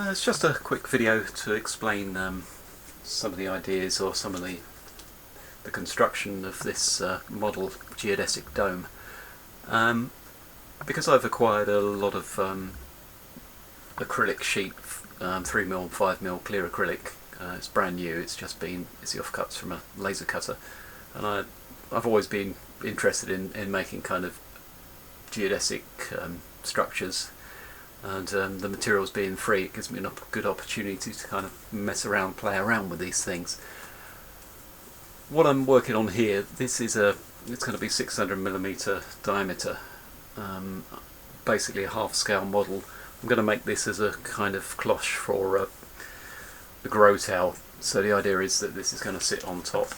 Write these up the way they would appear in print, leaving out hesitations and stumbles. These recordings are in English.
It's just a quick video to explain some of the ideas or some of the construction of this model geodesic dome. Because I've acquired a lot of acrylic sheet, 3mm and 5mm clear acrylic. It's brand new, it's the offcuts from a laser cutter, and I've always been interested in making kind of geodesic structures, and the materials being free, it gives me a good opportunity to kind of mess around, play around with these things. What I'm working on here, it's going to be 600mm diameter, basically a half scale model. I'm going to make this as a kind of cloche for the grow towel. So the idea is that this is going to sit on top.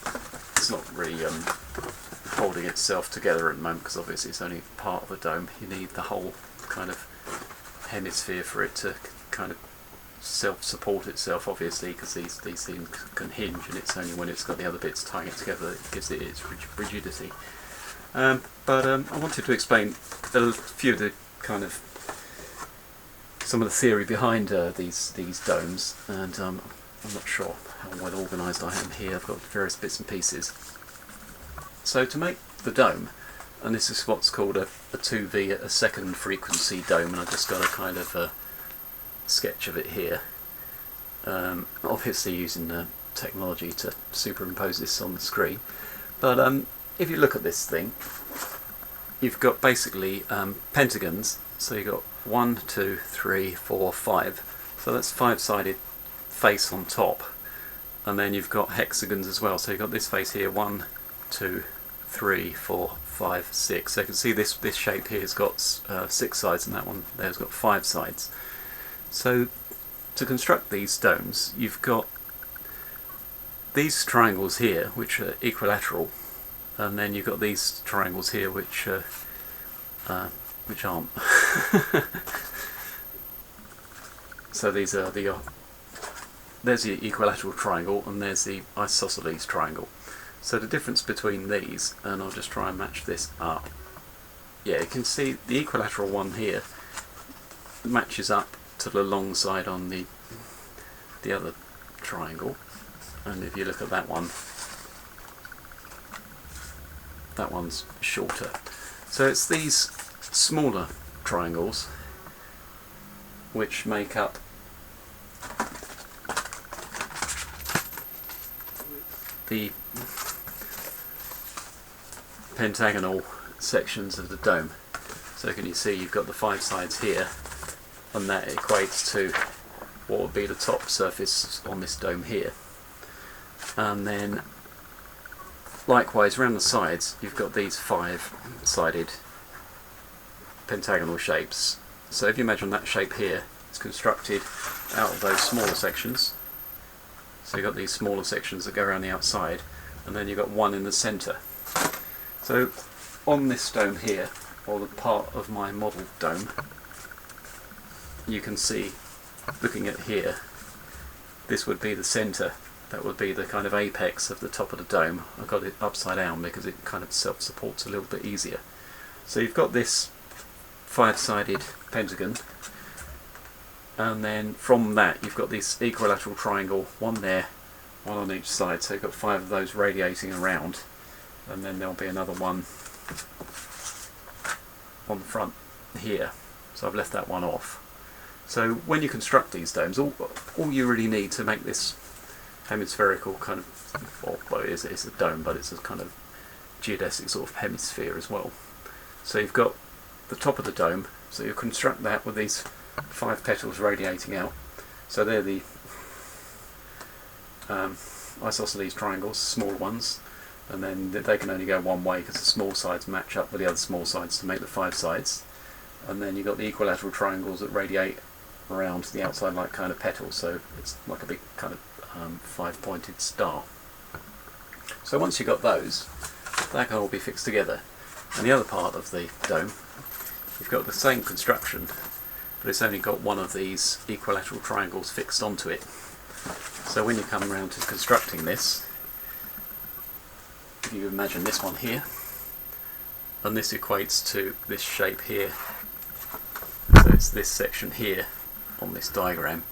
It's not really holding itself together at the moment because obviously it's only part of a dome. You need the whole kind of hemisphere for it to kind of self-support itself, obviously, because these things can hinge, and it's only when it's got the other bits tying it together that it gives it its rigidity. I wanted to explain a few of the kind of some of the theory behind these domes, and I'm not sure how well organised I am here. I've got various bits and pieces. So to make the dome, and this is what's called a 2V, a second frequency dome, and I've just got a kind of a sketch of it here. Obviously using technology to superimpose this on the screen. But if you look at this thing, you've got basically pentagons. So you've got 1, 2, 3, 4, 5. So that's 5-sided face on top. And then you've got hexagons as well. So you've got this face here, 1, 2, 3, 4, 5, 6. So you can see this shape here has got 6 sides, and that one there's got 5 sides. So to construct these domes, you've got these triangles here which are equilateral, and then you've got these triangles here which aren't. So these are there's the equilateral triangle and there's the isosceles triangle. So the difference between these, and I'll just try and match this up. Yeah, you can see the equilateral one here matches up to the long side on the other triangle, and if you look at that one, that one's shorter. So it's these smaller triangles which make up the pentagonal sections of the dome. So can you see you've got the 5 sides here, and that equates to what would be the top surface on this dome here. And then likewise around the sides you've got these 5-sided pentagonal shapes. So if you imagine that shape here, it's constructed out of those smaller sections. So you've got these smaller sections that go around the outside, and then you've got one in the centre. So on this dome here, or the part of my model dome, you can see, looking at here, this would be the centre. That would be the kind of apex of the top of the dome. I've got it upside down because it kind of self-supports a little bit easier. So you've got this 5-sided pentagon, and then from that you've got this equilateral triangle, one there, one on each side. So you've got 5 of those radiating around, and then there'll be another one on the front here. So I've left that one off. So when you construct these domes, all you really need to make this hemispherical kind of, well, it's a dome, but it's a kind of geodesic sort of hemisphere as well. So you've got the top of the dome, so you construct that with these 5 petals radiating out. So they're the isosceles triangles, small ones, and then they can only go one way because the small sides match up with the other small sides to make the 5 sides. And then you've got the equilateral triangles that radiate around the outside like kind of petals, so it's like a big kind of 5-pointed star. So once you've got those, that can all be fixed together. And the other part of the dome, you've got the same construction, but it's only got one of these equilateral triangles fixed onto it. So when you come around to constructing this, if you imagine this one here, and this equates to this shape here. So it's this section here on this diagram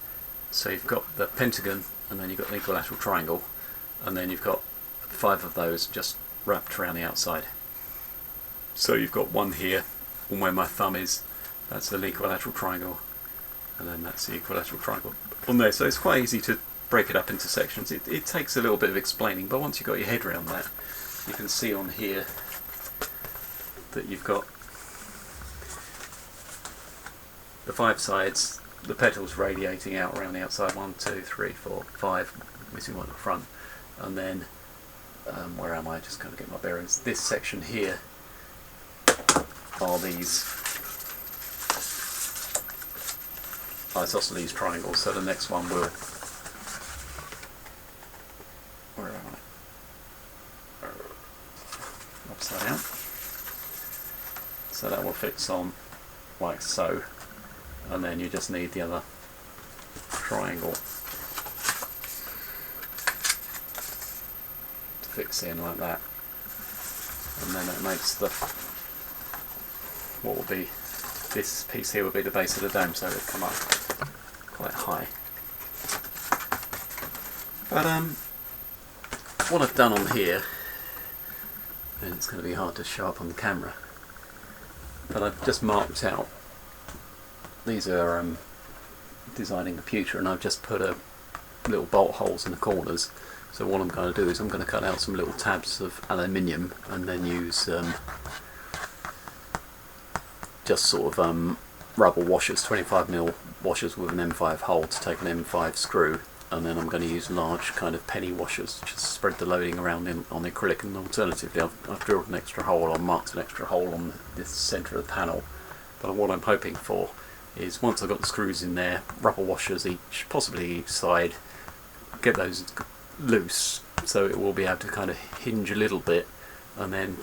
So you've got the pentagon, and then you've got an equilateral triangle, and then you've got 5 of those just wrapped around the outside. So you've got one here, and where my thumb is, that's the equilateral triangle, and then that's the equilateral triangle on there. So it's quite easy to break it up into sections. It takes a little bit of explaining, but once you've got your head around that, you can see on here that you've got the 5 sides, the petals radiating out around the outside, 1, 2, 3, 4, 5, missing one at the front, and then where am I? Just kind of get my bearings. This section here are these isosceles triangles. So the next one will, where am I? Upside down. So that will fix on like so, and then you just need the other triangle to fix in like that, and then that makes the, what will be, this piece here will be the base of the dome, so it'll come up quite high. But what I've done on here, and it's going to be hard to show up on the camera, but I've just marked out, these are designing the pewter, and I've just put a little bolt holes in the corners. So what I'm going to do is I'm going to cut out some little tabs of aluminium, and then use just sort of rubber washers, 25mm washers with an M5 hole to take an M5 screw, and then I'm going to use large kind of penny washers to spread the loading around on the acrylic. And alternatively I've drilled an extra hole, or marked an extra hole on the centre of the panel. But what I'm hoping for is, once I've got the screws in there, rubber washers each, possibly each side, get those loose so it will be able to kind of hinge a little bit, and then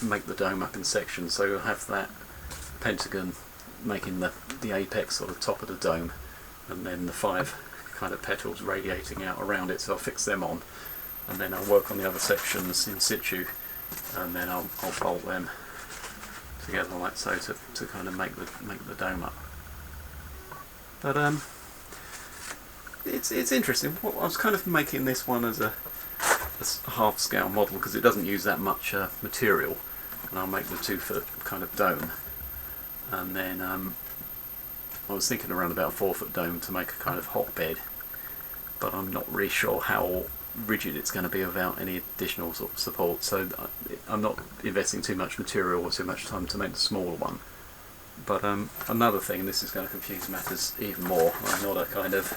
make the dome up in sections. So you'll have that pentagon making the apex or the top of the dome, and then the 5 kind of petals radiating out around it. So I'll fix them on, and then I'll work on the other sections in situ, and then I'll bolt them together like so to kind of make the dome up. But it's interesting. I was kind of making this one as a half scale model because it doesn't use that much material, and I'll make the 2-foot kind of dome. And then I was thinking around about a 4-foot dome to make a kind of hotbed, but I'm not really sure how rigid it's going to be without any additional sort of support. So I'm not investing too much material or too much time to make the smaller one. But another thing, and this is going to confuse matters even more, I'm not a kind of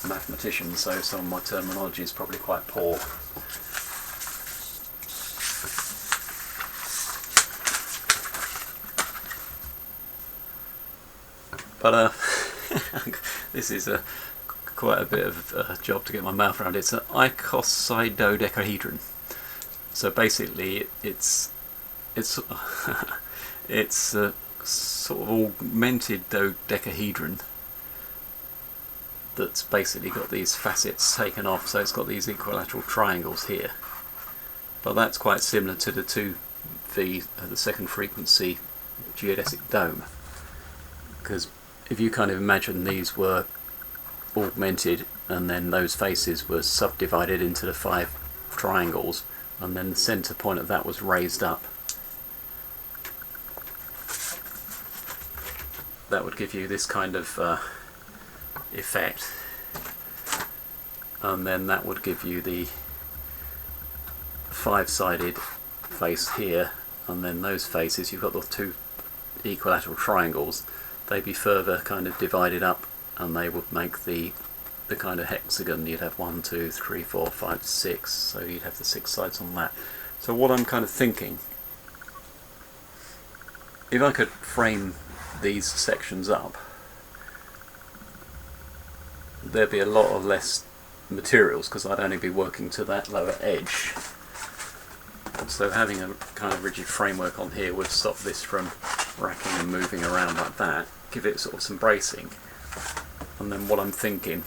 mathematician, so some of my terminology is probably quite poor. But this is quite a bit of a job to get my mouth around. It's an Icos Cydodecahedron. So basically, it's a sort of augmented dodecahedron that's basically got these facets taken off. So it's got these equilateral triangles here. But that's quite similar to the 2V, the second frequency geodesic dome, because if you kind of imagine these were augmented, and then those faces were subdivided into the 5 triangles, and then the centre point of that was raised up, that would give you this kind of effect, and then that would give you the 5-sided face here, and then those faces, you've got the 2 equilateral triangles, they'd be further kind of divided up, and they would make the kind of hexagon. You'd have 1, 2, 3, 4, 5, 6, so you'd have the 6 sides on that. So what I'm kind of thinking, if I could frame these sections up, there'd be a lot of less materials because I'd only be working to that lower edge. So having a kind of rigid framework on here would stop this from racking and moving around like that, give it sort of some bracing. And then what I'm thinking,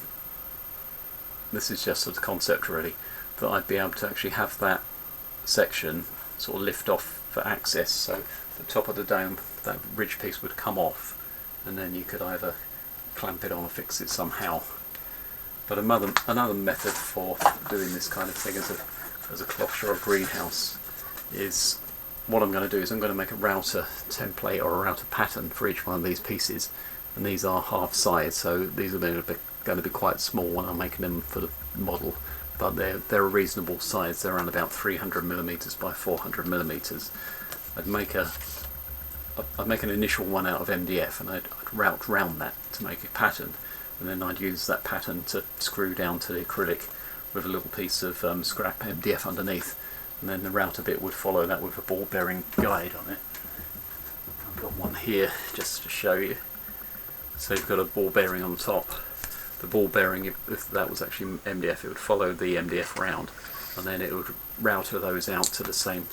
this is just sort of concept really, that I'd be able to actually have that section sort of lift off for access, so the top of the dome, that ridge piece would come off, and then you could either clamp it on or fix it somehow. But another method for doing this kind of thing as a cloche or a greenhouse is, what I'm going to do is I'm going to make a router template or a router pattern for each one of these pieces, and these are half size, so these are going to be quite small when I'm making them for the model, but they're a reasonable size. They're around about 300mm by 400mm. I'd make an initial one out of MDF, and I'd route round that to make a pattern, and then I'd use that pattern to screw down to the acrylic with a little piece of scrap MDF underneath, and then the router bit would follow that with a ball bearing guide on it. I've got one here just to show you. So you've got a ball bearing on top. The ball bearing, if that was actually MDF, it would follow the MDF round, and then it would router those out to the same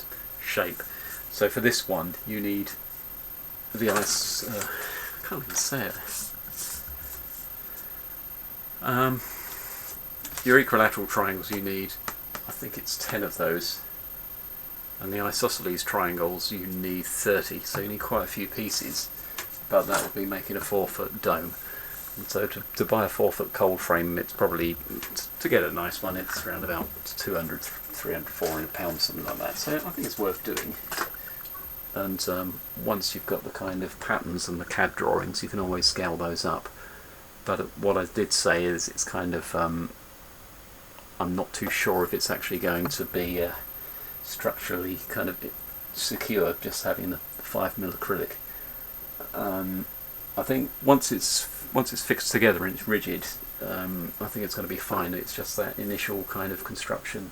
shape. So for this one you need the ice, I can't even say it. Your equilateral triangles, you need, I think it's 10 of those, and the isosceles triangles you need 30, so you need quite a few pieces, but that would be making a 4-foot dome. And so to buy a 4-foot cold frame, it's probably, to get a nice one, it's around about 200, 300, 400 pounds, something like that, so I think it's worth doing. And once you've got the kind of patterns and the CAD drawings, you can always scale those up. But what I did say is it's kind of, I'm not too sure if it's actually going to be structurally kind of secure, just having the 5mm acrylic. I think once it's fixed together and it's rigid, I think it's going to be fine. It's just that initial kind of construction.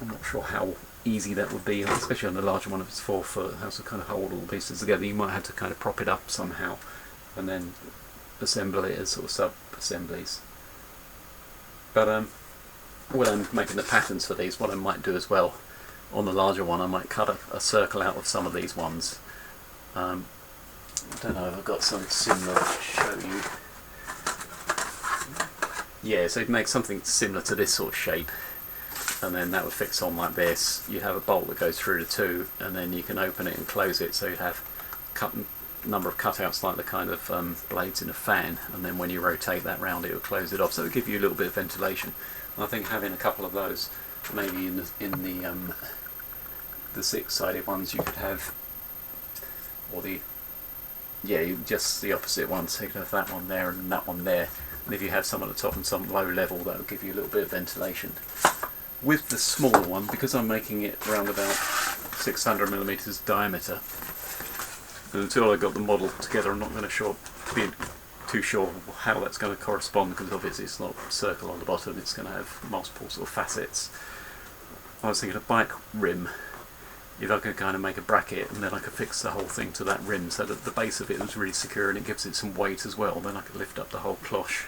I'm not sure how easy that would be, especially on the larger one if it's 4 foot. How to kind of hold all the pieces together. You might have to kind of prop it up somehow, and then assemble it as sort of sub-assemblies. But when I'm making the patterns for these, what I might do as well, on the larger one I might cut a circle out of some of these ones. I don't know if I've got something similar to show you. Yeah, so you'd make something similar to this sort of shape, and then that would fix on like this. You'd have a bolt that goes through the two, and then you can open it and close it, so you'd have number of cutouts like the kind of blades in a fan, and then when you rotate that round it will close it off, so it will give you a little bit of ventilation. And I think having a couple of those, maybe in the 6-sided ones you could have, or just the opposite ones, so you could have that one there and that one there, and if you have some at the top and some low level, that will give you a little bit of ventilation. With the smaller one, because I'm making it around about 600mm diameter, and until I got the model together I'm not going to be too sure how that's going to correspond, because obviously it's not a circle on the bottom, it's going to have multiple sort of facets. I was thinking a bike rim, if I could kind of make a bracket and then I could fix the whole thing to that rim so that the base of it was really secure and it gives it some weight as well, then I could lift up the whole cloche,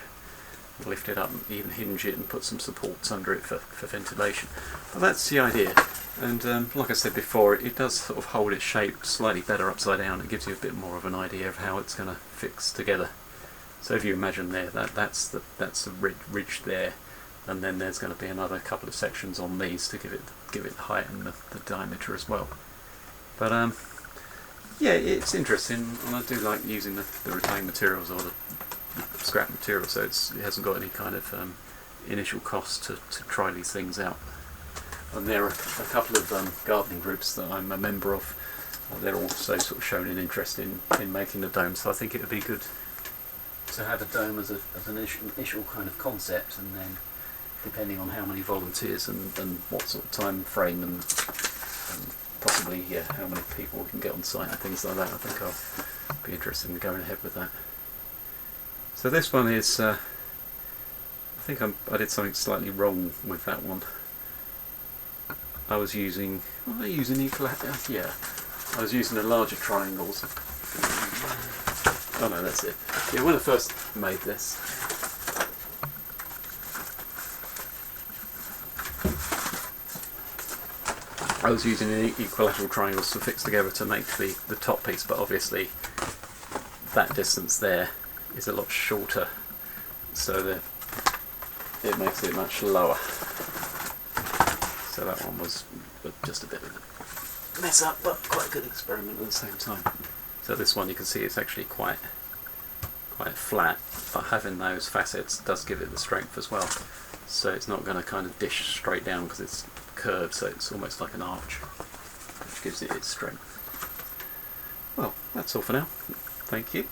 lift it up and even hinge it and put some supports under it for ventilation. But that's the idea, and like I said before, it does sort of hold its shape slightly better upside down. It gives you a bit more of an idea of how it's going to fix together. So if you imagine there, that's the ridge there, and then there's going to be another couple of sections on these to give it the height and the diameter as well. But yeah, it's interesting, and I do like using the retained materials or the scrap material, so it hasn't got any kind of initial cost to try these things out. And there are a couple of gardening groups that I'm a member of. They're also sort of shown an interest in making the dome, so I think it would be good to have a dome as an initial kind of concept, and then depending on how many volunteers and what sort of time frame and possibly how many people we can get on site and things like that, I think I'll be interested in going ahead with that. So this one is, I think I did something slightly wrong with that one. I was using the larger triangles. Oh no, that's it. Yeah, when I first made this, I was using equilateral triangles to fix together to make the top piece, but obviously that distance there is a lot shorter, so it makes it much lower. So that one was just a bit of a mess up, but quite a good experiment at the same time. So this one, you can see it's actually quite quite flat, but having those facets does give it the strength as well. So it's not going to kind of dish straight down because it's curved, so it's almost like an arch, which gives it its strength. Well, that's all for now. Thank you.